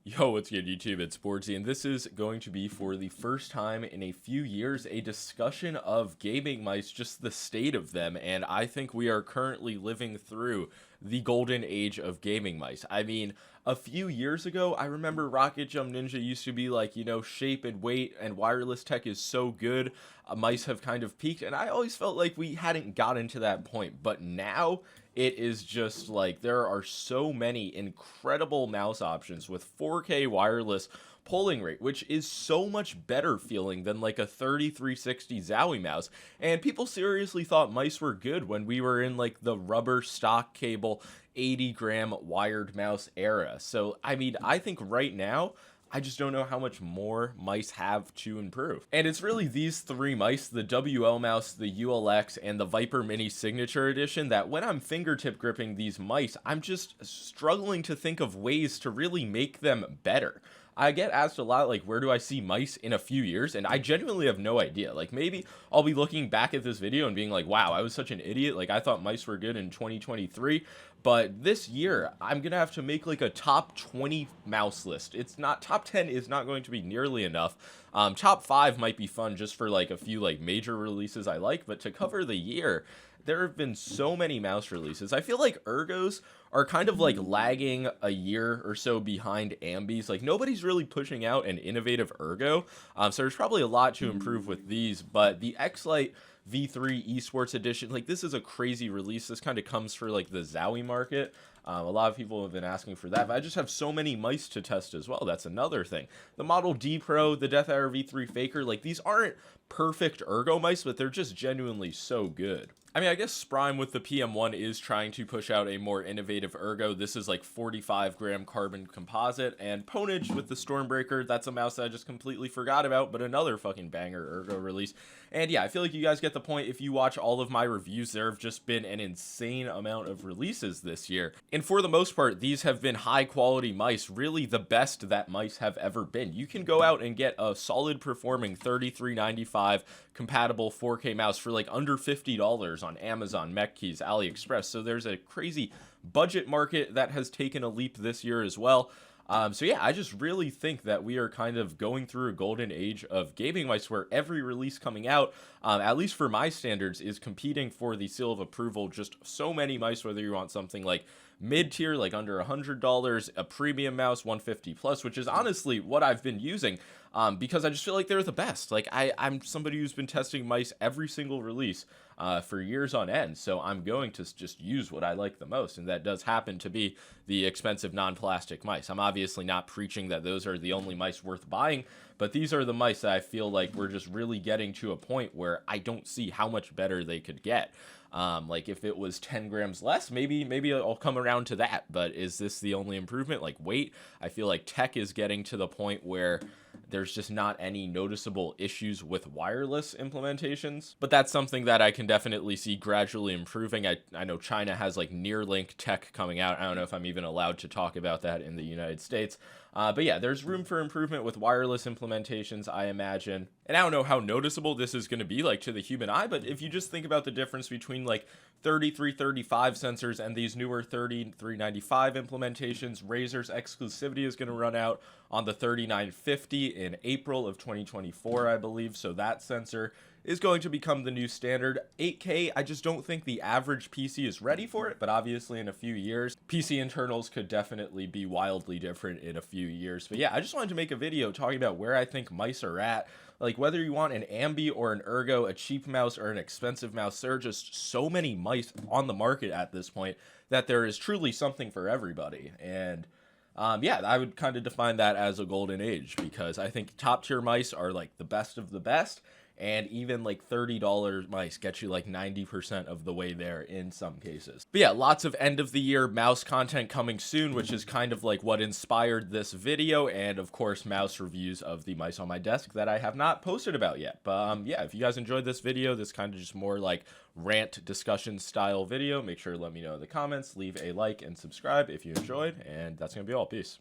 Yo, what's good, YouTube? It's boardzy, and this is going to be, for the first time in a few years, a discussion of gaming mice, just the state of them, and I think we are currently living through the golden age of gaming mice. I mean, a few years ago, I remember Rocket Jump Ninja used to be like, shape and weight and wireless tech is so good, mice have kind of peaked, and I always felt like we hadn't gotten to that point, but now it is just like there are so many incredible mouse options with 4K wireless polling rate, which is so much better feeling than like a 3360 Zowie mouse. And people seriously thought mice were good when we were in like the rubber stock cable 80-gram wired mouse era. So I mean, I think right now I just don't know how much more mice have to improve. And it's really these three mice, the WL mouse, the ULX, and the Viper Mini Signature Edition, that when I'm fingertip gripping these mice, I'm just struggling to think of ways to really make them better. I get asked a lot, like, where do I see mice in a few years? And I genuinely have no idea. Like, maybe I'll be looking back at this video and being like, wow, I was such an idiot. Like, I thought mice were good in 2023. But this year, I'm going to have to make, like, a top 20 mouse list. It's not, top 10 is not going to be nearly enough. Top 5 might be fun just for, like, a few, like, major releases I like. But to cover the year, there have been so many mouse releases. I feel like ergos are kind of like lagging a year or so behind ambies. Like, nobody's really pushing out an innovative ergo. So there's probably a lot to improve with these, but the X-Lite V3 Esports Edition, like, this is a crazy release. This kind of comes for like the Zowie market. A lot of people have been asking for that, but I just have so many mice to test as well. That's another thing. The Model D Pro, the Death Hour V3 Faker, like, these aren't perfect ergo mice, but they're just genuinely so good. I mean, I guess Sprime with the PM1 is trying to push out a more innovative ergo. This is like 45-gram carbon composite, and Ponage with the Stormbreaker, that's a mouse that I just completely forgot about, but another fucking banger ergo release. And yeah, I feel like you guys get the point. If you watch all of my reviews, there have just been an insane amount of releases this year. And for the most part, these have been high quality mice, really the best that mice have ever been. You can go out and get a solid performing $33.95 compatible 4K mouse for like under $50 on Amazon, MechKeys, AliExpress. So there's a crazy budget market that has taken a leap this year as well. So yeah, I just really think that we are kind of going through a golden age of gaming mice where every release coming out, at least for my standards, is competing for the seal of approval. Just so many mice, whether you want something like mid-tier, like under $100, a premium mouse, 150 plus, which is honestly what I've been using, because I just feel like they're the best. Like, I'm somebody who's been testing mice every single release for years on end, so I'm going to just use what I like the most, and that does happen to be the expensive non-plastic mice. I'm obviously not preaching that those are the only mice worth buying, but these are the mice that I feel like we're just really getting to a point where I don't see how much better they could get. Like, if it was 10 grams less, maybe I'll come around to that, but is this the only improvement? Like, weight, I feel like tech is getting to the point where there's just not any noticeable issues with wireless implementations, but that's something that I can definitely see gradually improving. I know China has like Neuralink tech coming out. I don't know if I'm even allowed to talk about that in the United States. But yeah, there's room for improvement with wireless implementations, I imagine. And I don't know how noticeable this is going to be like to the human eye, but if you just think about the difference between like 3335 sensors and these newer 3395 implementations, Razer's exclusivity is going to run out on the 3950 in April of 2024, I believe. So that sensor is going to become the new standard. 8K, I just don't think the average PC is ready for it, but obviously in a few years, PC internals could definitely be wildly different in a few years. But yeah, I just wanted to make a video talking about where I think mice are at. Like, whether you want an ambi or an ergo, a cheap mouse or an expensive mouse, there are just so many mice on the market at this point that there is truly something for everybody. And yeah, I would kind of define that as a golden age, because I think top tier mice are like the best of the best, and even like $30 mice get you like 90% of the way there in some cases. But yeah, lots of end of the year mouse content coming soon, which is kind of like what inspired this video, and of course mouse reviews of the mice on my desk that I have not posted about yet. But yeah, if you guys enjoyed this video, this kind of just more like rant discussion style video, make sure to let me know in the comments, leave a like and subscribe if you enjoyed, and that's gonna be all. Peace.